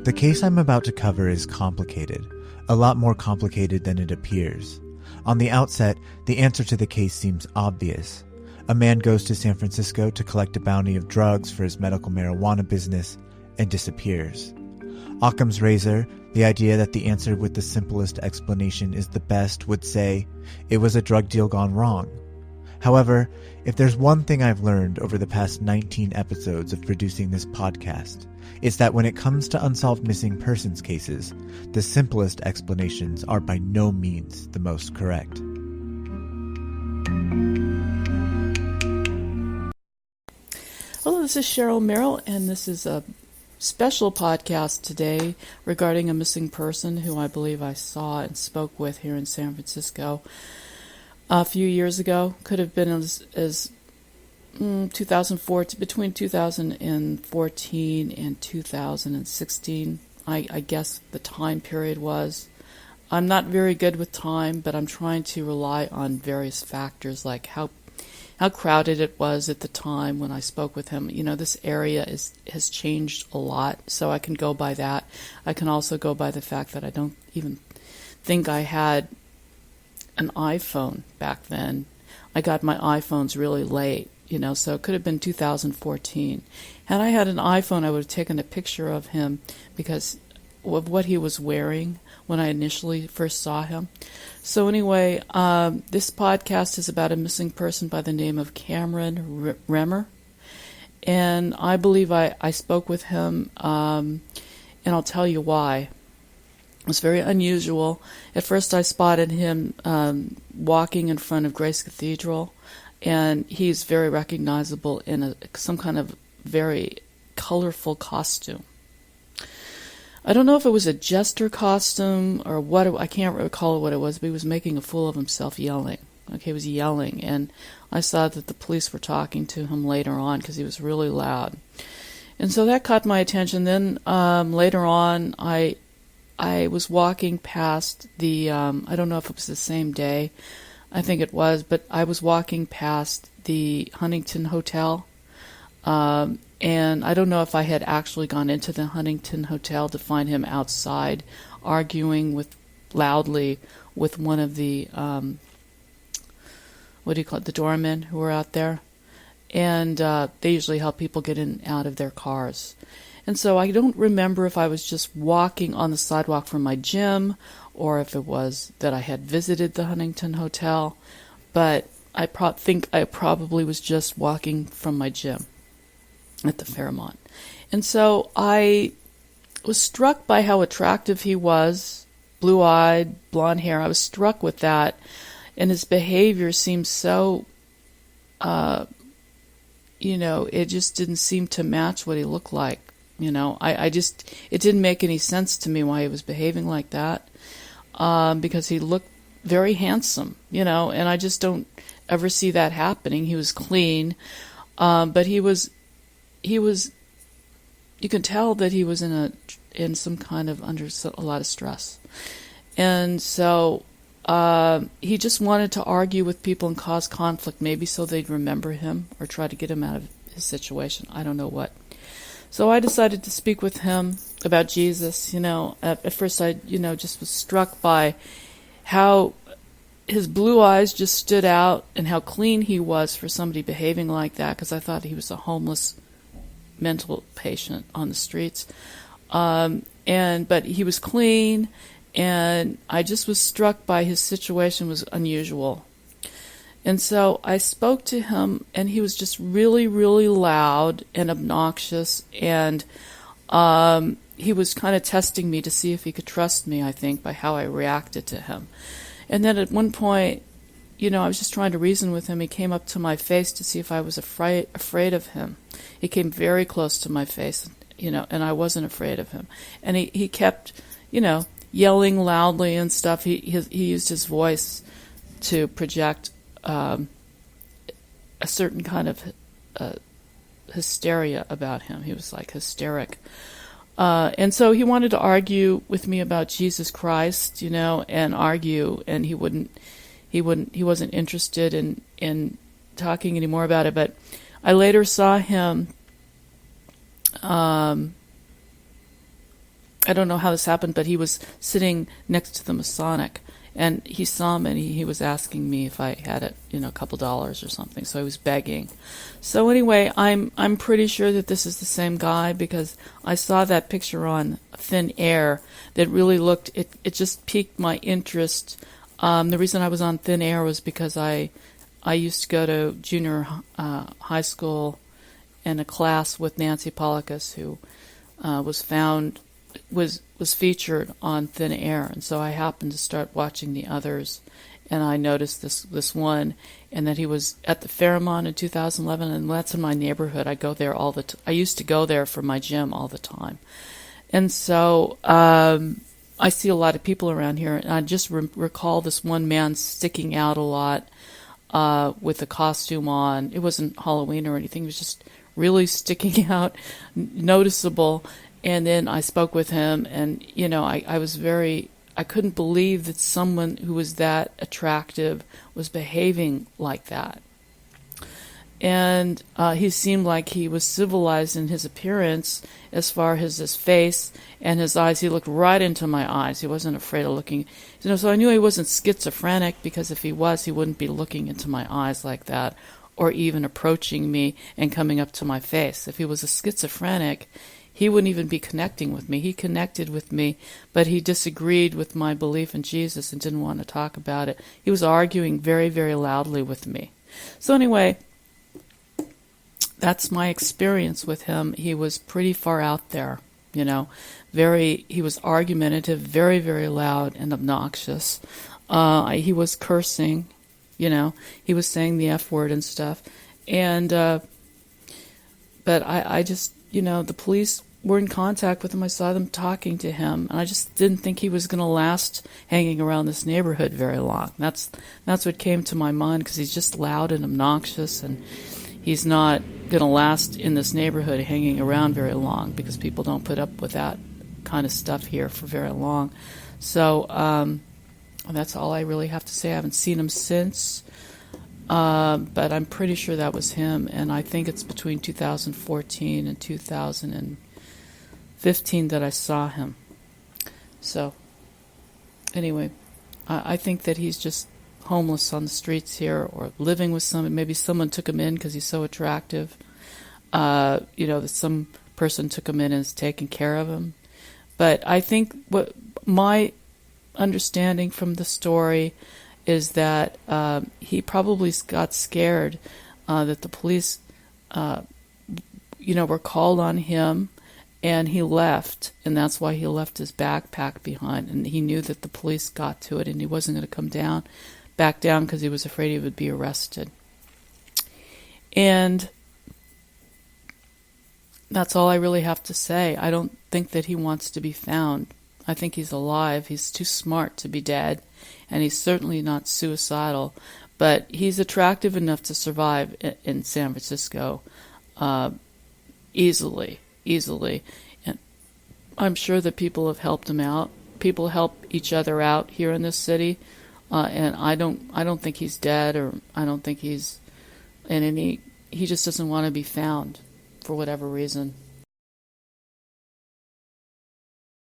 The case I'm about to cover is complicated, a lot more complicated than it appears. On the outset, the answer to the case seems obvious. A man goes to San Francisco to collect a bounty of drugs for his medical marijuana business and disappears. Occam's razor, the idea that the answer with the simplest explanation is the best, would say, it was a drug deal gone wrong. However, if there's one thing I've learned over the past 19 episodes of producing this podcast, it's that when it comes to unsolved missing persons cases, the simplest explanations are by no means the most correct. Hello, this is Cheryl Merrill, and this is a special podcast today regarding a missing person who I believe I saw and spoke with here in San Francisco a few years ago. Could have been as 2004, between 2014 and 2016, I guess the time period was. I'm not very good with time, but I'm trying to rely on various factors like how crowded it was at the time when I spoke with him. You know, this area has changed a lot, so I can go by that. I can also go by the fact that I don't even think I had an iPhone back then. I got my iPhones really late, you know, so it could have been 2014. Had I had an iPhone, I would have taken a picture of him because of what he was wearing when I initially first saw him. So anyway, this podcast is about a missing person by the name of Cameron Remmer. And I believe I spoke with him, and I'll tell you why. It was very unusual. At first I spotted him walking in front of Grace Cathedral, and he's very recognizable in some kind of very colorful costume. I don't know if it was a jester costume or what. I can't recall what it was, but he was making a fool of himself yelling. Okay, he was yelling, and I saw that the police were talking to him later on because he was really loud. And so that caught my attention. Then later on, I was walking past the, I don't know if it was the same day, I think it was, but I was walking past the Huntington Hotel, and I don't know if I had actually gone into the Huntington Hotel to find him outside arguing loudly with one of the, the doormen who were out there. And they usually help people get in and out of their cars. And so I don't remember if I was just walking on the sidewalk from my gym or if it was that I had visited the Huntington Hotel, but I think I probably was just walking from my gym at the Fairmont. And so I was struck by how attractive he was, blue-eyed, blonde hair. I was struck with that, and his behavior seemed so, it just didn't seem to match what he looked like. You know, it didn't make any sense to me why he was behaving like that, because he looked very handsome, you know, and I just don't ever see that happening. He was clean, but he was, you could tell that he was in some kind of under a lot of stress. And so, he just wanted to argue with people and cause conflict, maybe so they'd remember him or try to get him out of his situation. I don't know what. So I decided to speak with him about Jesus. You know, at first I, just was struck by how his blue eyes just stood out and how clean he was for somebody behaving like that, because I thought he was a homeless mental patient on the streets. But he was clean, and I just was struck by his situation was unusual. And so I spoke to him, and he was just really, really loud and obnoxious, and he was kind of testing me to see if he could trust me, I think, by how I reacted to him. And then at one point, I was just trying to reason with him. He came up to my face to see if I was afraid of him. He came very close to my face, and I wasn't afraid of him. And he kept, yelling loudly and stuff. He used his voice to project a certain kind of hysteria about him. He was like hysteric. And so he wanted to argue with me about Jesus Christ, and argue, and he wasn't interested in talking anymore about it. But I later saw him, I I don't know how this happened, but he was sitting next to the Masonic, and he saw me, and he was asking me if I had a couple dollars or something. So he was begging. So anyway, I'm pretty sure that this is the same guy, because I saw that picture on Thin Air that really looked. It just piqued my interest. The reason I was on Thin Air was because I used to go to junior high school in a class with Nancy Pollicus, who was featured on Thin Air, and so I happened to start watching the others, and I noticed this one, and that he was at the Fairmont in 2011, and that's in my neighborhood. I go there I used to go there for my gym all the time, and so I see a lot of people around here, and I just recall this one man sticking out a lot with a costume on. It wasn't Halloween or anything; it was just really sticking out, noticeable. And then I spoke with him, and I couldn't believe that someone who was that attractive was behaving like that. And he seemed like he was civilized in his appearance, as far as his face and his eyes. He looked right into my eyes. He wasn't afraid of looking. So I knew he wasn't schizophrenic, because if he was, he wouldn't be looking into my eyes like that, or even approaching me and coming up to my face. If he was a schizophrenic, he wouldn't even be connecting with me. He connected with me, but he disagreed with my belief in Jesus and didn't want to talk about it. He was arguing very, very loudly with me. So anyway, that's my experience with him. He was pretty far out there, he was argumentative, very, very loud and obnoxious. He was cursing, he was saying the F word and stuff. And, but I just, the police were in contact with him. I saw them talking to him, and I just didn't think he was going to last hanging around this neighborhood very long. That's what came to my mind, because he's just loud and obnoxious, and he's not going to last in this neighborhood hanging around very long, because people don't put up with that kind of stuff here for very long. So that's all I really have to say. I haven't seen him since, but I'm pretty sure that was him, and I think it's between 2014 and 2015 that I saw him. So anyway, I think that he's just homeless on the streets here, or living with someone. Maybe someone took him in because he's so attractive. That some person took him in and is taking care of him. But I think what my understanding from the story is that he probably got scared that the police, were called on him, and he left, and that's why he left his backpack behind. And he knew that the police got to it, and he wasn't going to come back down, because he was afraid he would be arrested. And that's all I really have to say. I don't think that he wants to be found. I think he's alive. He's too smart to be dead, and he's certainly not suicidal. But he's attractive enough to survive in San Francisco easily. And I'm sure that people have helped him out. People help each other out here in this city, and I don't think he's dead, or I don't think he's in any. He just doesn't want to be found for whatever reason.